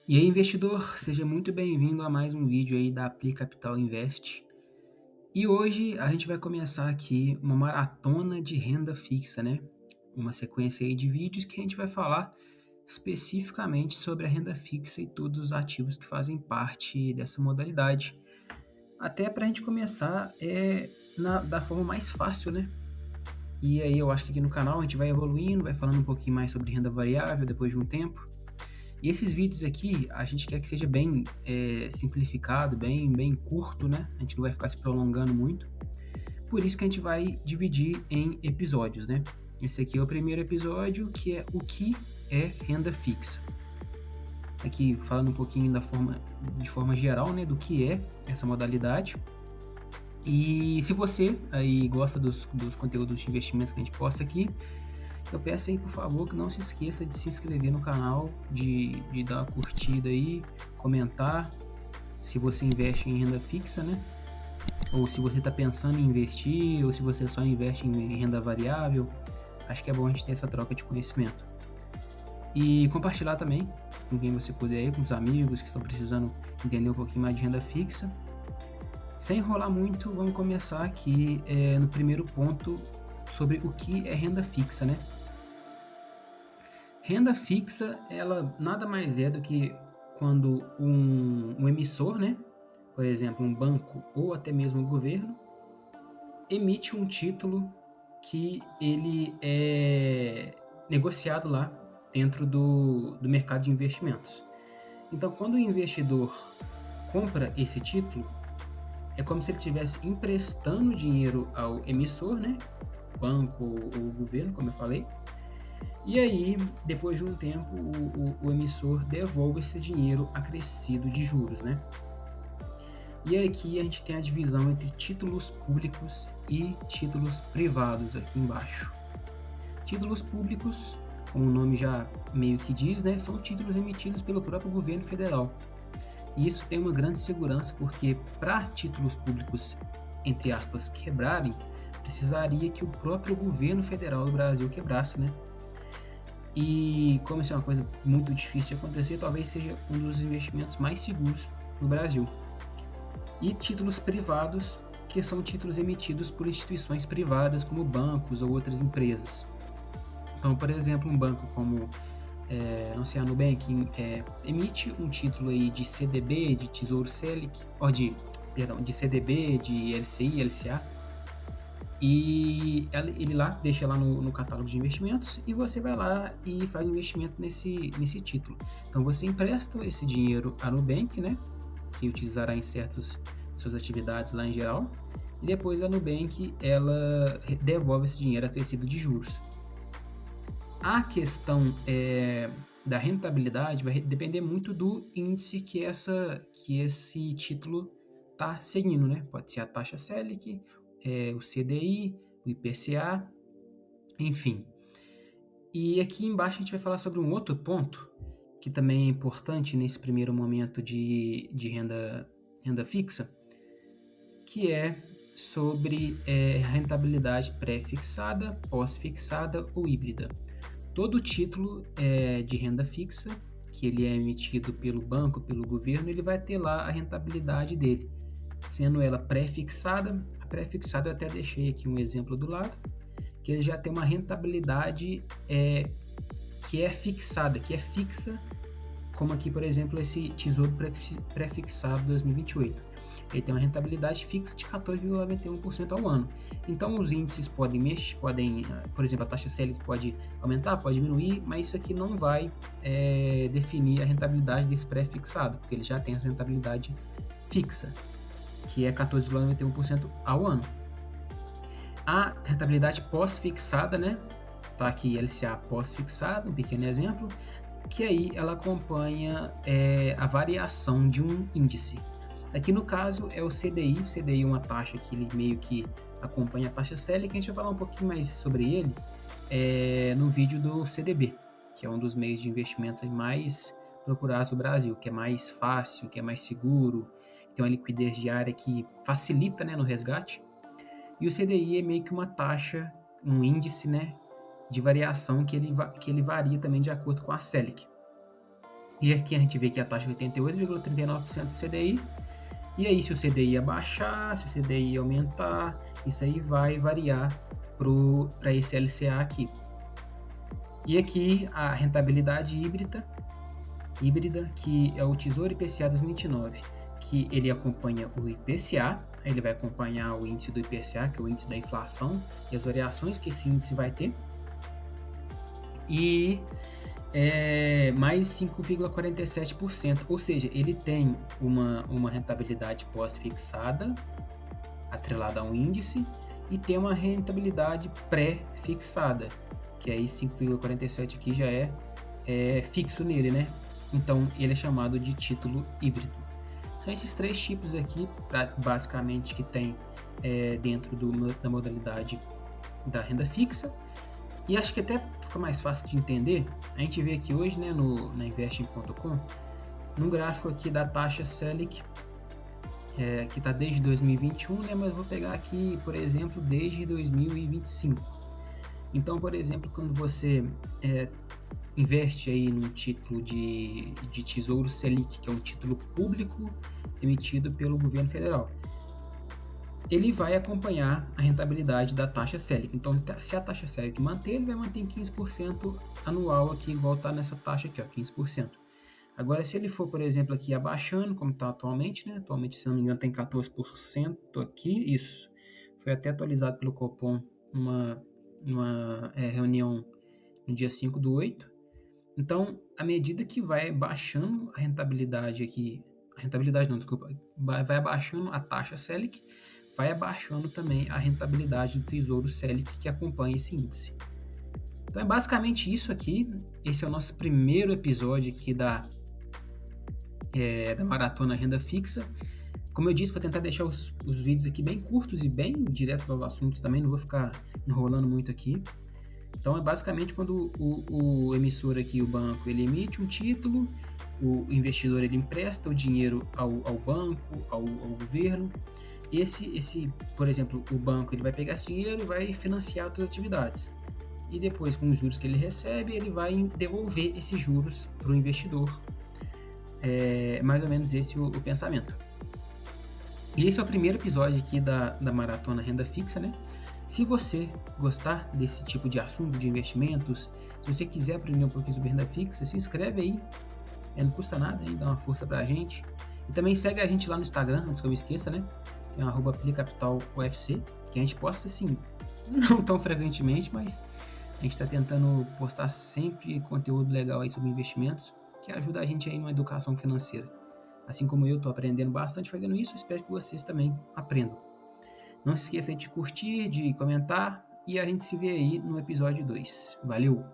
E aí, investidor, seja muito bem-vindo a mais um vídeo aí da Apli Capital Invest. E hoje a gente vai começar aqui uma maratona de renda fixa, né? Uma sequência aí de vídeos que a gente vai falar especificamente sobre a renda fixa e todos os ativos que fazem parte dessa modalidade. Até para a gente começar da forma mais fácil, né? E aí eu acho que aqui no canal a gente vai evoluindo, vai falando um pouquinho mais sobre renda variável depois de um tempo. E esses vídeos aqui, a gente quer que seja bem simplificado, bem curto, né? A gente não vai ficar se prolongando muito. Por isso que a gente vai dividir em episódios, né? Esse aqui é o primeiro episódio, que é o que é renda fixa. Aqui falando um pouquinho de forma geral, né, do que é essa modalidade. E se você aí gosta dos conteúdos de investimentos que a gente posta aqui, eu peço aí, por favor, que não se esqueça de se inscrever no canal, de dar uma curtida aí, comentar se você investe em renda fixa, né? Ou se você está pensando em investir, ou se você só investe em renda variável. Acho que é bom a gente ter essa troca de conhecimento. E compartilhar também com quem você puder aí, com os amigos que estão precisando entender um pouquinho mais de renda fixa. Sem enrolar muito, vamos começar aqui no primeiro ponto sobre o que é renda fixa, né? Renda fixa, ela nada mais é do que quando um emissor, né, por exemplo, um banco ou até mesmo o governo, emite um título que ele é negociado lá dentro do mercado de investimentos. Então, quando o investidor compra esse título, é como se ele estivesse emprestando dinheiro ao emissor, né, banco ou governo, como eu falei. E aí, depois de um tempo, o emissor devolve esse dinheiro acrescido de juros, né? E aqui a gente tem a divisão entre títulos públicos e títulos privados aqui embaixo. Títulos públicos, como o nome já meio que diz, né, são títulos emitidos pelo próprio governo federal. E isso tem uma grande segurança porque para títulos públicos, entre aspas, quebrarem, precisaria que o próprio governo federal do Brasil quebrasse, né? E como isso é uma coisa muito difícil de acontecer, talvez seja um dos investimentos mais seguros no Brasil. E títulos privados, que são títulos emitidos por instituições privadas, como bancos ou outras empresas. Então, por exemplo, um banco como não sei, a Nubank emite um título aí de CDB, de Tesouro Selic, de CDB, de LCI, LCA, e ele lá deixa lá no catálogo de investimentos e você vai lá e faz investimento nesse título. Então você empresta esse dinheiro à Nubank, né, que utilizará em certas suas atividades lá em geral, e depois a Nubank ela devolve esse dinheiro acrescido de juros. A questão da rentabilidade vai depender muito do índice que esse título está seguindo, né? Pode ser a taxa Selic, o CDI, o IPCA, enfim. E aqui embaixo a gente vai falar sobre um outro ponto que também é importante nesse primeiro momento de renda fixa, que é sobre rentabilidade pré-fixada, pós-fixada ou híbrida. Todo título de renda fixa, que ele é emitido pelo banco, pelo governo, ele vai ter lá a rentabilidade dele, sendo ela pré-fixada. A pré-fixada eu até deixei aqui um exemplo do lado, que ele já tem uma rentabilidade que é fixada, que é fixa, como aqui, por exemplo, esse Tesouro Pré-fixado 2028. Ele tem uma rentabilidade fixa de 14,91% ao ano. Então, os índices podem mexer, por exemplo, a taxa Selic pode aumentar, pode diminuir, mas isso aqui não vai definir a rentabilidade desse pré-fixado, porque ele já tem essa rentabilidade fixa, que é 14,91% ao ano. A rentabilidade pós-fixada, né? Tá aqui LCA pós-fixado, um pequeno exemplo, que aí ela acompanha a variação de um índice. Aqui no caso é o CDI. O CDI é uma taxa que ele meio que acompanha a taxa Selic, a gente vai falar um pouquinho mais sobre ele no vídeo do CDB, que é um dos meios de investimento mais procurados no Brasil, que é mais fácil, que é mais seguro, que tem uma liquidez diária que facilita, né, no resgate. E o CDI é meio que uma taxa, um índice, né, de variação que ele varia também de acordo com a Selic. E aqui a gente vê que a taxa é 88,39% do CDI. E aí, se o CDI abaixar, se o CDI aumentar, isso aí vai variar para esse LCA aqui. E aqui a rentabilidade híbrida, que é o Tesouro IPCA 2029, que ele acompanha o IPCA, ele vai acompanhar o índice do IPCA, que é o índice da inflação, e as variações que esse índice vai ter, e mais 5,47%, ou seja, ele tem uma rentabilidade pós-fixada, atrelada a um índice, e tem uma rentabilidade pré-fixada, que aí 5,47 aqui já é fixo nele, né? Então ele é chamado de título híbrido. São esses três tipos aqui, basicamente, que tem dentro da modalidade da renda fixa. E acho que até fica mais fácil de entender, a gente vê aqui hoje, né, na investing.com, num gráfico aqui da taxa Selic, que está desde 2021, né, mas vou pegar aqui, por exemplo, desde 2025. Então, por exemplo, quando você investe aí num título de Tesouro Selic, que é um título público emitido pelo governo federal, ele vai acompanhar a rentabilidade da taxa Selic. Então, se a taxa Selic manter, ele vai manter em 15% anual aqui, igual está nessa taxa aqui, ó, 15%. Agora, se ele for, por exemplo, aqui abaixando, como está atualmente, né? Atualmente, se não me engano, tem 14% aqui, isso. Foi até atualizado pelo Copom numa reunião no dia 5/8. Então, à medida que vai baixando a rentabilidade aqui, vai abaixando a taxa Selic, vai abaixando também a rentabilidade do Tesouro Selic que acompanha esse índice. Então é basicamente isso aqui. Esse é o nosso primeiro episódio aqui da Maratona Renda Fixa. Como eu disse, vou tentar deixar os vídeos aqui bem curtos e bem diretos aos assuntos também, não vou ficar enrolando muito aqui. Então é basicamente quando o emissor aqui, o banco, ele emite um título, o investidor ele empresta o dinheiro ao banco, ao governo. Por exemplo, o banco ele vai pegar esse dinheiro e vai financiar outras atividades. E depois, com os juros que ele recebe, ele vai devolver esses juros para o investidor. Mais ou menos esse o pensamento. E esse é o primeiro episódio aqui da Maratona Renda Fixa, né? Se você gostar desse tipo de assunto, de investimentos, se você quiser aprender um pouquinho sobre renda fixa, se inscreve aí. Não custa nada, hein? Dá uma força pra gente. E também segue a gente lá no Instagram, antes que eu me esqueça, né? Tem o @PliCapitalUFC, que a gente posta assim, não tão frequentemente, mas a gente está tentando postar sempre conteúdo legal aí sobre investimentos, que ajuda a gente aí numa educação financeira. Assim como eu estou aprendendo bastante fazendo isso, espero que vocês também aprendam. Não se esqueça de curtir, de comentar, e a gente se vê aí no episódio 2. Valeu!